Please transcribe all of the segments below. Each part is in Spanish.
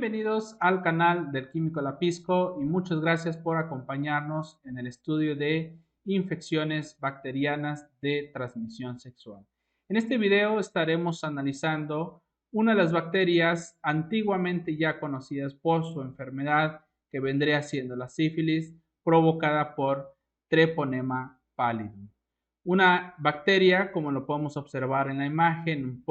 Bienvenidos al canal del Químico Lapisco y muchas gracias por acompañarnos en el estudio de infecciones bacterianas de transmisión sexual. En este video estaremos analizando una de las bacterias antiguamente ya conocidas por su enfermedad, que vendría siendo la sífilis, provocada por Treponema pallidum. Una bacteria, como lo podemos observar en la imagen,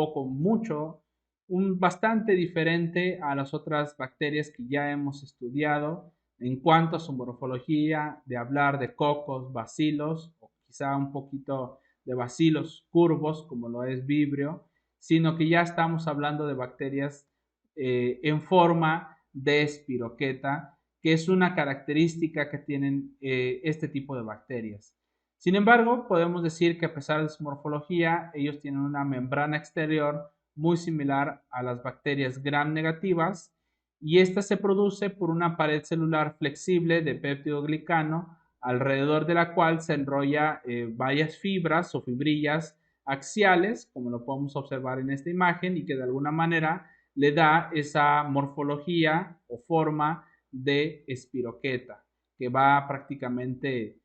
bastante diferente a las otras bacterias que ya hemos estudiado en cuanto a su morfología, de hablar de cocos, bacilos, o quizá un poquito de bacilos curvos, como lo es Vibrio, sino que ya estamos hablando de bacterias en forma de espiroqueta, que es una característica que tienen este tipo de bacterias. Sin embargo, podemos decir que a pesar de su morfología, ellos tienen una membrana exterior muy similar a las bacterias gram negativas, y esta se produce por una pared celular flexible de péptidoglicano, alrededor de la cual se enrolla varias fibras o fibrillas axiales, como lo podemos observar en esta imagen, y que de alguna manera le da esa morfología o forma de espiroqueta, que va prácticamente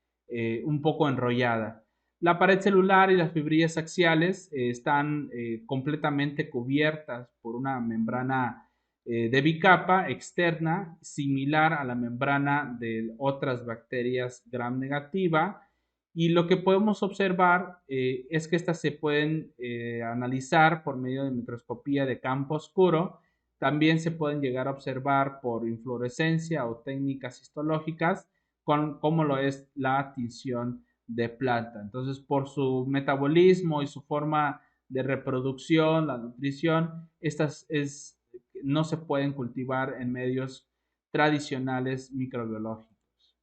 un poco enrollada. La pared celular y las fibrillas axiales están completamente cubiertas por una membrana de bicapa externa, similar a la membrana de otras bacterias gram negativa, y lo que podemos observar es que estas se pueden analizar por medio de microscopía de campo oscuro. También se pueden llegar a observar por inflorescencia o técnicas histológicas, como lo es la tinción de planta. Entonces, por su metabolismo y su forma de reproducción, la nutrición, no se pueden cultivar en medios tradicionales microbiológicos.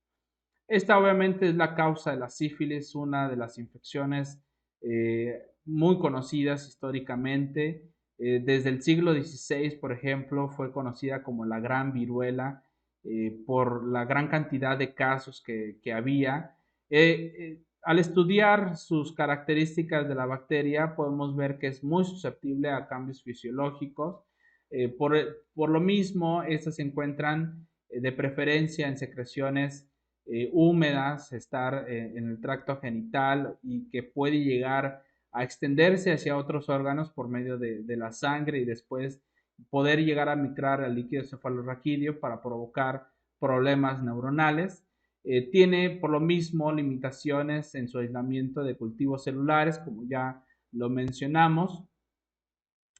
Esta obviamente es la causa de la sífilis, una de las infecciones muy conocidas históricamente. Desde el siglo XVI, por ejemplo, fue conocida como la gran viruela por la gran cantidad de casos que había. Al estudiar sus características de la bacteria, podemos ver que es muy susceptible a cambios fisiológicos. Por lo mismo, estas se encuentran de preferencia en secreciones húmedas, estar en el tracto genital, y que puede llegar a extenderse hacia otros órganos por medio de la sangre, y después poder llegar a migrar al líquido cefalorraquídeo para provocar problemas neuronales. Tiene por lo mismo limitaciones en su aislamiento de cultivos celulares, como ya lo mencionamos,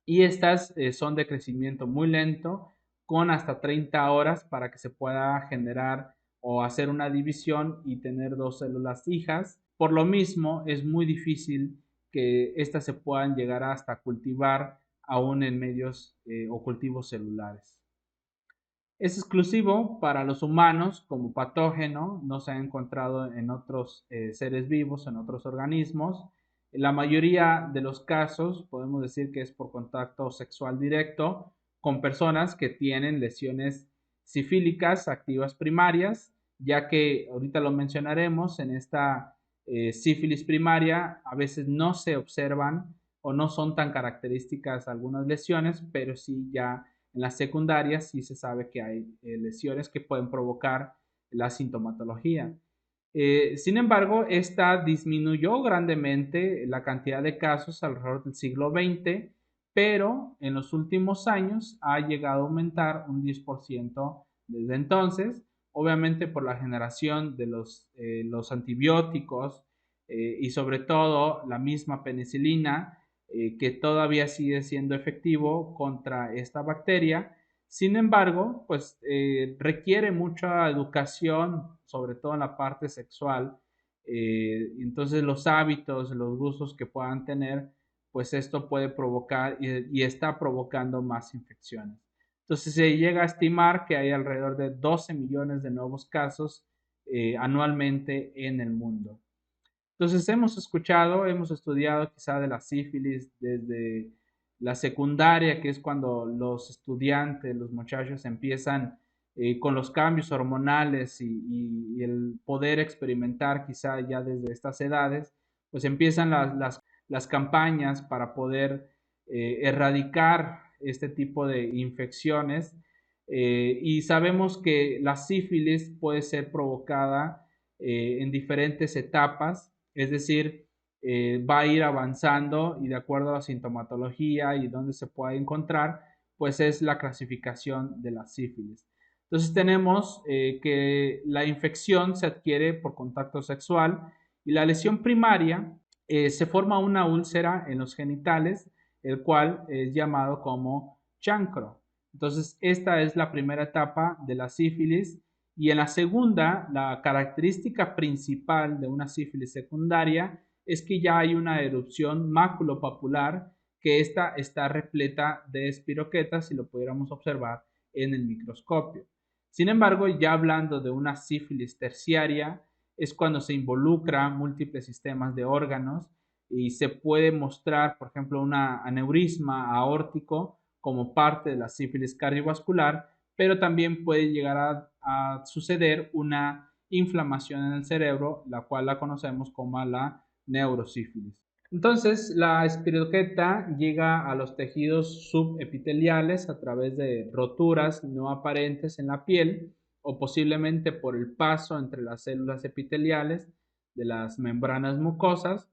y estas son de crecimiento muy lento, con hasta 30 horas para que se pueda generar o hacer una división y tener dos células hijas. Por lo mismo, es muy difícil que estas se puedan llegar hasta cultivar aún en medios o cultivos celulares. Es exclusivo para los humanos como patógeno, no se ha encontrado en otros seres vivos, en otros organismos. En la mayoría de los casos podemos decir que es por contacto sexual directo con personas que tienen lesiones sifílicas activas primarias, ya que ahorita lo mencionaremos, en esta sífilis primaria a veces no se observan o no son tan características algunas lesiones, pero sí ya en las secundarias sí se sabe que hay lesiones que pueden provocar la sintomatología. Sin embargo, esta disminuyó grandemente la cantidad de casos alrededor del siglo XX, pero en los últimos años ha llegado a aumentar un 10% desde entonces, obviamente por la generación de los antibióticos y sobre todo la misma penicilina, que todavía sigue siendo efectivo contra esta bacteria. Sin embargo, pues requiere mucha educación, sobre todo en la parte sexual. Entonces los hábitos, los gustos que puedan tener, pues esto puede provocar y está provocando más infecciones. Entonces se llega a estimar que hay alrededor de 12 millones de nuevos casos anualmente en el mundo. Entonces hemos estudiado quizá de la sífilis desde la secundaria, que es cuando los estudiantes, los muchachos empiezan con los cambios hormonales y el poder experimentar quizá ya desde estas edades, pues empiezan las campañas para poder erradicar este tipo de infecciones. Y sabemos que la sífilis puede ser provocada en diferentes etapas, es decir, va a ir avanzando y de acuerdo a la sintomatología y dónde se puede encontrar, pues es la clasificación de la sífilis. Entonces tenemos que la infección se adquiere por contacto sexual y la lesión primaria se forma una úlcera en los genitales, el cual es llamado como chancro. Entonces, esta es la primera etapa de la sífilis y en la segunda, la característica principal de una sífilis secundaria es que ya hay una erupción maculopapular que esta está repleta de espiroquetas si lo pudiéramos observar en el microscopio. Sin embargo, ya hablando de una sífilis terciaria, es cuando se involucra múltiples sistemas de órganos y se puede mostrar, por ejemplo, un aneurisma aórtico como parte de la sífilis cardiovascular, pero también puede llegar a suceder una inflamación en el cerebro, la cual la conocemos como la neurosífilis. Entonces, la espiroqueta llega a los tejidos subepiteliales a través de roturas no aparentes en la piel o posiblemente por el paso entre las células epiteliales de las membranas mucosas,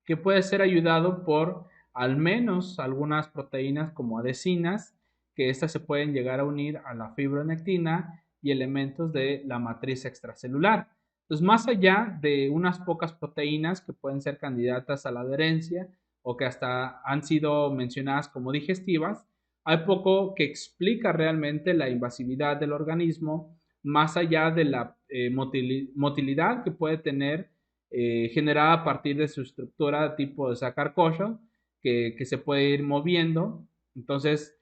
que puede ser ayudado por al menos algunas proteínas como adhesinas, que estas se pueden llegar a unir a la fibronectina y elementos de la matriz extracelular. Entonces, más allá de unas pocas proteínas que pueden ser candidatas a la adherencia o que hasta han sido mencionadas como digestivas, hay poco que explica realmente la invasividad del organismo, más allá de la motilidad que puede tener generada a partir de su estructura tipo de sacarcocho que se puede ir moviendo. Entonces,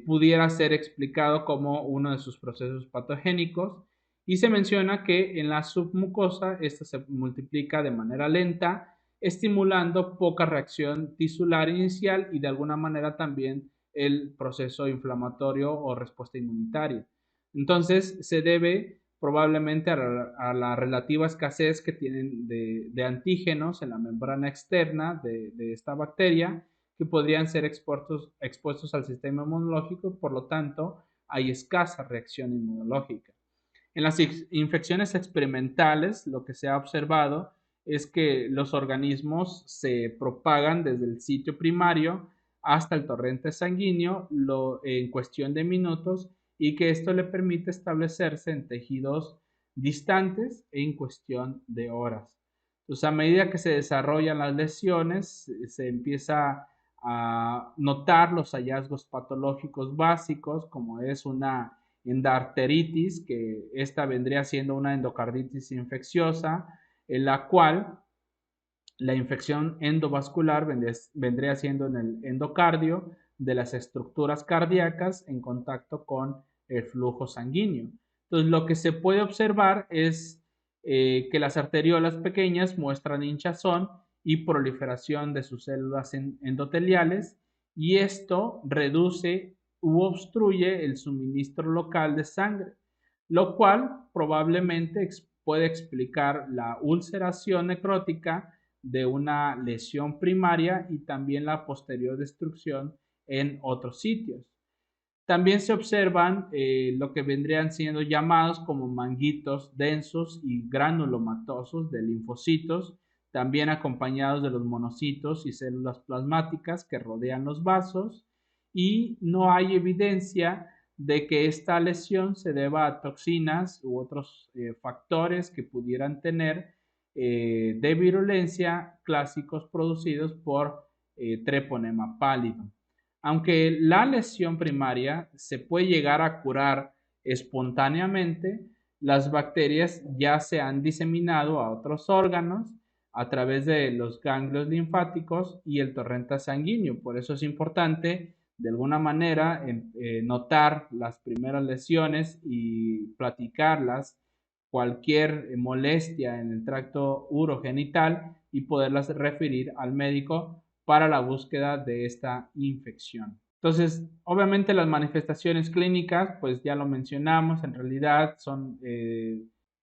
pudiera ser explicado como uno de sus procesos patogénicos. Y se menciona que en la submucosa esta se multiplica de manera lenta, estimulando poca reacción tisular inicial y de alguna manera también el proceso inflamatorio o respuesta inmunitaria. Entonces, se debe probablemente a la relativa escasez que tienen de antígenos en la membrana externa de esta bacteria que podrían ser expuestos al sistema inmunológico y por lo tanto hay escasa reacción inmunológica. En las infecciones experimentales lo que se ha observado es que los organismos se propagan desde el sitio primario hasta el torrente sanguíneo en cuestión de minutos y que esto le permite establecerse en tejidos distantes en cuestión de horas. Entonces, a medida que se desarrollan las lesiones, se empieza a notar los hallazgos patológicos básicos, como es una endarteritis, que esta vendría siendo una endocarditis infecciosa, en la cual la infección endovascular vendría siendo en el endocardio de las estructuras cardíacas en contacto con el flujo sanguíneo. Entonces, lo que se puede observar es que las arteriolas pequeñas muestran hinchazón y proliferación de sus células endoteliales y esto reduce u obstruye el suministro local de sangre, lo cual probablemente puede explicar la ulceración necrótica de una lesión primaria y también la posterior destrucción en otros sitios. También se observan lo que vendrían siendo llamados como manguitos densos y granulomatosos de linfocitos, también acompañados de los monocitos y células plasmáticas que rodean los vasos, y no hay evidencia de que esta lesión se deba a toxinas u otros factores que pudieran tener de virulencia clásicos producidos por treponema pálido. Aunque la lesión primaria se puede llegar a curar espontáneamente, las bacterias ya se han diseminado a otros órganos a través de los ganglios linfáticos y el torrente sanguíneo. Por eso es importante, de alguna manera, notar las primeras lesiones y platicarlas, cualquier molestia en el tracto urogenital y poderlas referir al médico para la búsqueda de esta infección. Entonces, obviamente las manifestaciones clínicas, pues ya lo mencionamos, en realidad son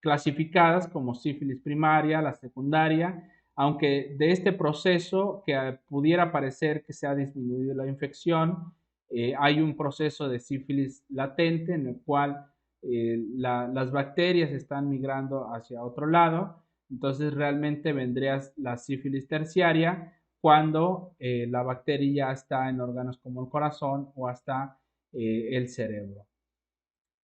clasificadas como sífilis primaria, la secundaria, aunque de este proceso que pudiera parecer que se ha disminuido la infección, hay un proceso de sífilis latente en el cual las bacterias están migrando hacia otro lado, entonces realmente vendría la sífilis terciaria cuando la bacteria ya está en órganos como el corazón o hasta el cerebro.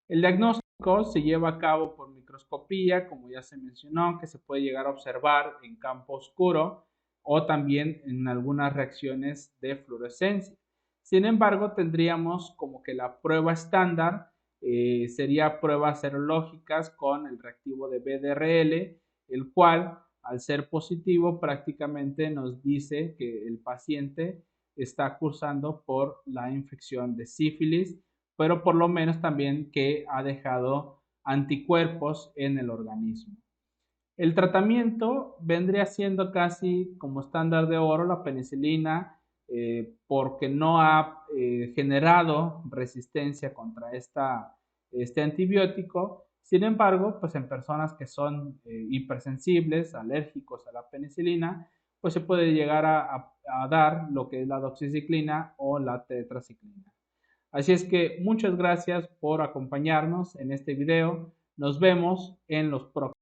El diagnóstico se lleva a cabo por microscopía, como ya se mencionó, que se puede llegar a observar en campo oscuro o también en algunas reacciones de fluorescencia. Sin embargo, tendríamos como que la prueba estándar sería pruebas serológicas con el reactivo de BDRL, el cual, al ser positivo, prácticamente nos dice que el paciente está cursando por la infección de sífilis, pero por lo menos también que ha dejado anticuerpos en el organismo. El tratamiento vendría siendo casi como estándar de oro la penicilina, porque no ha generado resistencia contra este antibiótico. Sin embargo, pues en personas que son hipersensibles, alérgicos a la penicilina, pues se puede llegar a dar lo que es la doxiciclina o la tetraciclina. Así es que muchas gracias por acompañarnos en este video. Nos vemos en los próximos.